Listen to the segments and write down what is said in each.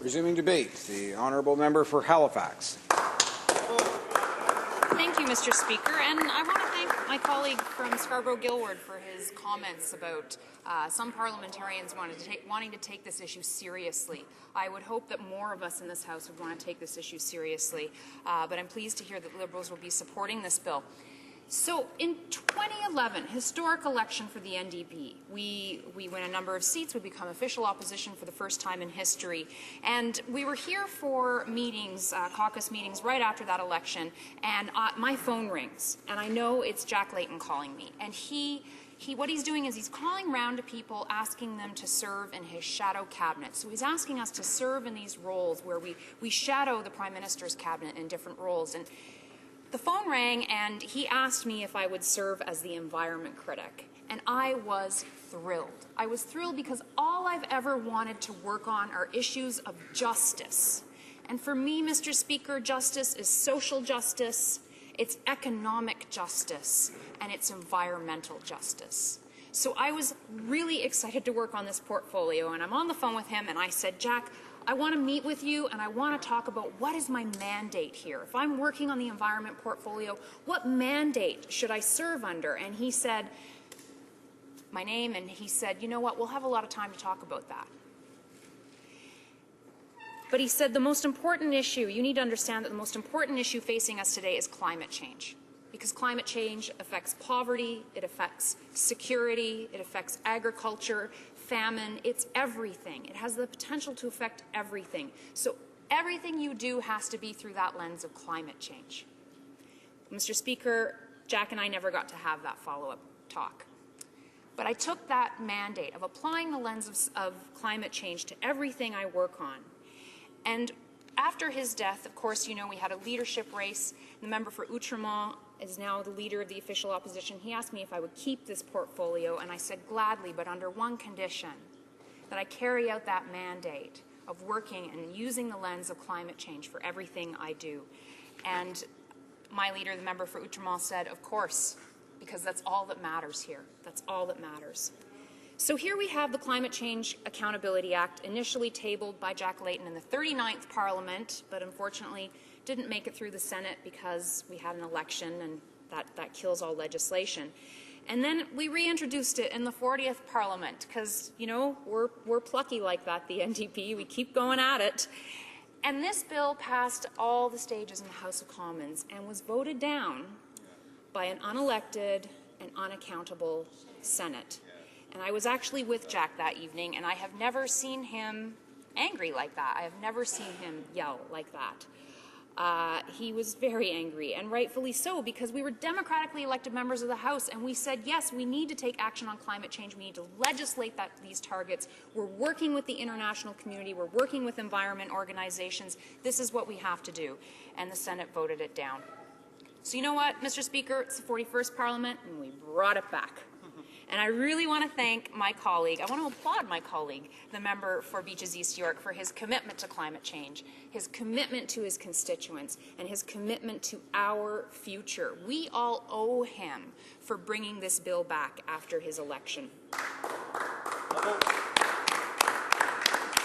Resuming debate, the honourable member for Halifax. Thank you, Mr. Speaker, and I want to thank my colleague from Scarborough-Gilward for his comments about some parliamentarians wanting to take this issue seriously. I would hope that more of us in this House would want to take this issue seriously, but I'm pleased to hear that Liberals will be supporting this bill. So in 2011, historic election for the NDP. We win a number of seats. We become official opposition for the first time in history. And we were here for meetings, caucus meetings, right after that election. And my phone rings. And I know it's Jack Layton calling me. And what he's doing is he's calling round to people, asking them to serve in his shadow cabinet. So he's asking us to serve in these roles where we shadow the Prime Minister's cabinet in different roles. And the phone rang, and he asked me if I would serve as the environment critic, and I was thrilled. I was thrilled because all I've ever wanted to work on are issues of justice. And for me, Mr. Speaker, justice is social justice, it's economic justice, and it's environmental justice. So I was really excited to work on this portfolio, and I'm on the phone with him, and I said, Jack, I want to meet with you and I want to talk about what is my mandate here. If I'm working on the environment portfolio, what mandate should I serve under? And he said my name, and he said, you know what, we'll have a lot of time to talk about that. But he said the most important issue, you need to understand that the most important issue facing us today is climate change. Because climate change affects poverty, it affects security, it affects agriculture, famine, it's everything. It has the potential to affect everything. So everything you do has to be through that lens of climate change. Mr. Speaker, Jack and I never got to have that follow-up talk. But I took that mandate of applying the lens of climate change to everything I work on. And after his death, of course, you know, we had a leadership race. The member for Outremont is now the leader of the official opposition. He asked me if I would keep this portfolio, and I said gladly, but under one condition, that I carry out that mandate of working and using the lens of climate change for everything I do. And my leader, the member for Outremont, said, of course, because that's all that matters here. That's all that matters. So here we have the Climate Change Accountability Act, initially tabled by Jack Layton in the 39th Parliament, but unfortunately didn't make it through the Senate because we had an election, and that kills all legislation. And then we reintroduced it in the 40th Parliament because, you know, we're plucky like that, the NDP. We keep going at it. And this bill passed all the stages in the House of Commons and was voted down by an unelected and unaccountable Senate. And I was actually with Jack that evening, and I have never seen him angry like that. I have never seen him yell like that. He was very angry, and rightfully so, because we were democratically elected members of the House, and we said, yes, we need to take action on climate change. We need to legislate these targets. We're working with the international community. We're working with environment organizations. This is what we have to do. And the Senate voted it down. So you know what, Mr. Speaker, it's the 41st Parliament, and we brought it back. And I really want to thank my colleague, I want to applaud my colleague, the member for Beaches East York, for his commitment to climate change, his commitment to his constituents, and his commitment to our future. We all owe him for bringing this bill back after his election.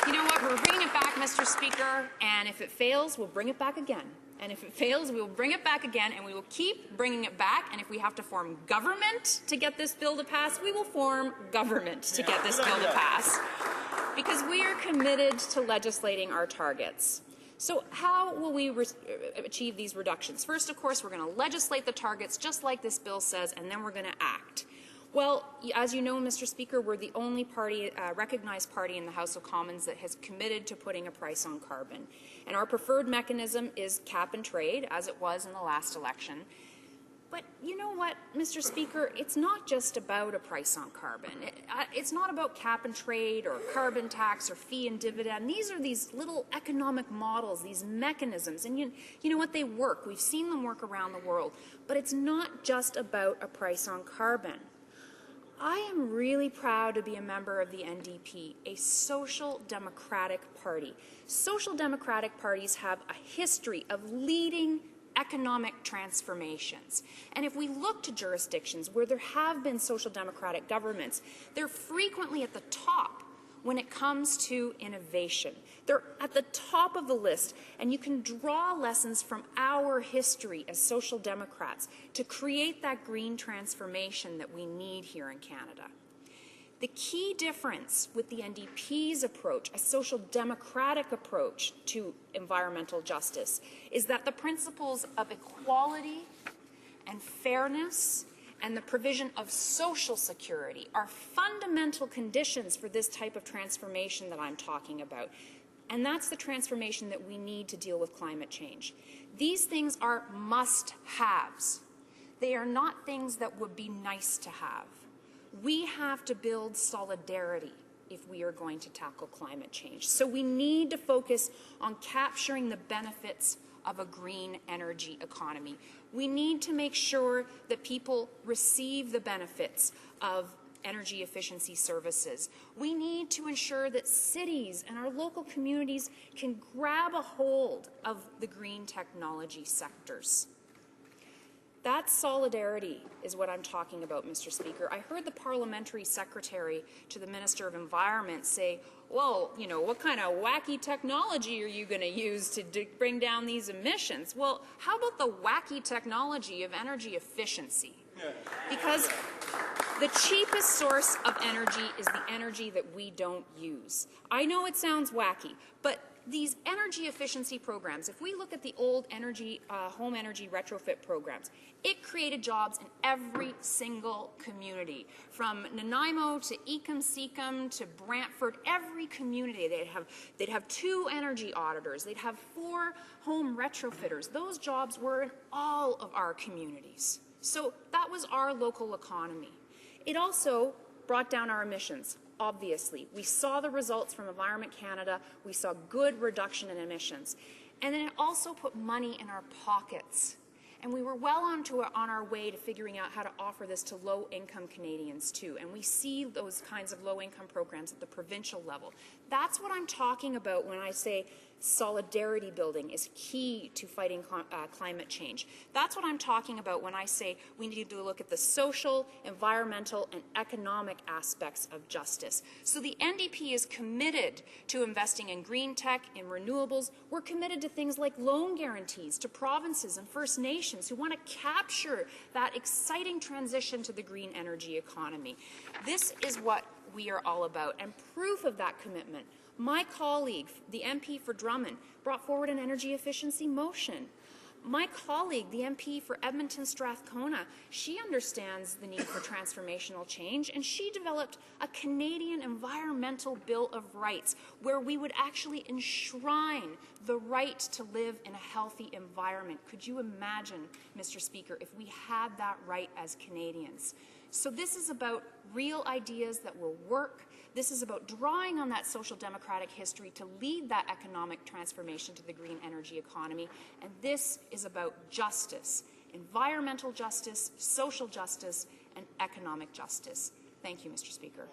You know what, we're bringing it back, Mr. Speaker, and if it fails, we'll bring it back again. And if it fails, we will bring it back again, and we will keep bringing it back. And if we have to form government to get this bill to pass, we will form government to get this bill to pass. Because we are committed to legislating our targets. So how will we achieve these reductions? First, of course, we're going to legislate the targets just like this bill says, and then we're going to act. Well, as you know, Mr. Speaker, we're the only party, recognized party in the House of Commons that has committed to putting a price on carbon. And our preferred mechanism is cap and trade, as it was in the last election. But you know what, Mr. Speaker, it's not just about a price on carbon. It's not about cap and trade or carbon tax or fee and dividend. These are these little economic models, these mechanisms, and you know what, they work. We've seen them work around the world. But it's not just about a price on carbon. I am really proud to be a member of the NDP, a social democratic party. Social democratic parties have a history of leading economic transformations. And if we look to jurisdictions where there have been social democratic governments, they're frequently at the top when it comes to innovation. They're at the top of the list, and you can draw lessons from our history as Social Democrats to create that green transformation that we need here in Canada. The key difference with the NDP's approach, a social democratic approach to environmental justice, is that the principles of equality and fairness and the provision of social security are fundamental conditions for this type of transformation that I'm talking about. And that's the transformation that we need to deal with climate change. These things are must-haves. They are not things that would be nice to have. We have to build solidarity if we are going to tackle climate change. So we need to focus on capturing the benefits of a green energy economy. We need to make sure that people receive the benefits of energy efficiency services. We need to ensure that cities and our local communities can grab a hold of the green technology sectors. That solidarity is what I'm talking about, Mr. Speaker. I heard the Parliamentary Secretary to the Minister of Environment say, well, you know, what kind of wacky technology are you going to use to bring down these emissions? Well, how about the wacky technology of energy efficiency? Because the cheapest source of energy is the energy that we don't use. I know it sounds wacky, but these energy efficiency programs, if we look at the old energy, home energy retrofit programs, it created jobs in every single community, from Nanaimo to Ecum to Brantford. Every community, they'd have 2 energy auditors, they'd have 4 home retrofitters. Those jobs were in all of our communities. So that was our local economy. It also brought down our emissions. Obviously, we saw the results from Environment Canada. We saw good reduction in emissions. And then it also put money in our pockets. And we were well on our way to figuring out how to offer this to low-income Canadians too. And we see those kinds of low-income programs at the provincial level. That's what I'm talking about when I say solidarity building is key to fighting climate change. That's what I'm talking about when I say we need to look at the social, environmental, and economic aspects of justice. So the NDP is committed to investing in green tech, in renewables. We're committed to things like loan guarantees to provinces and First Nations who want to capture that exciting transition to the green energy economy. This is what we are all about, and proof of that commitment. My colleague, the MP for Drummond, brought forward an energy efficiency motion. My colleague, the MP for Edmonton Strathcona, she understands the need for transformational change, and she developed a Canadian Environmental Bill of Rights where we would actually enshrine the right to live in a healthy environment. Could you imagine, Mr. Speaker, if we had that right as Canadians? So this is about real ideas that will work. This is about drawing on that social democratic history to lead that economic transformation to the green energy economy. And this is about justice, environmental justice, social justice, and economic justice. Thank you, Mr. Speaker.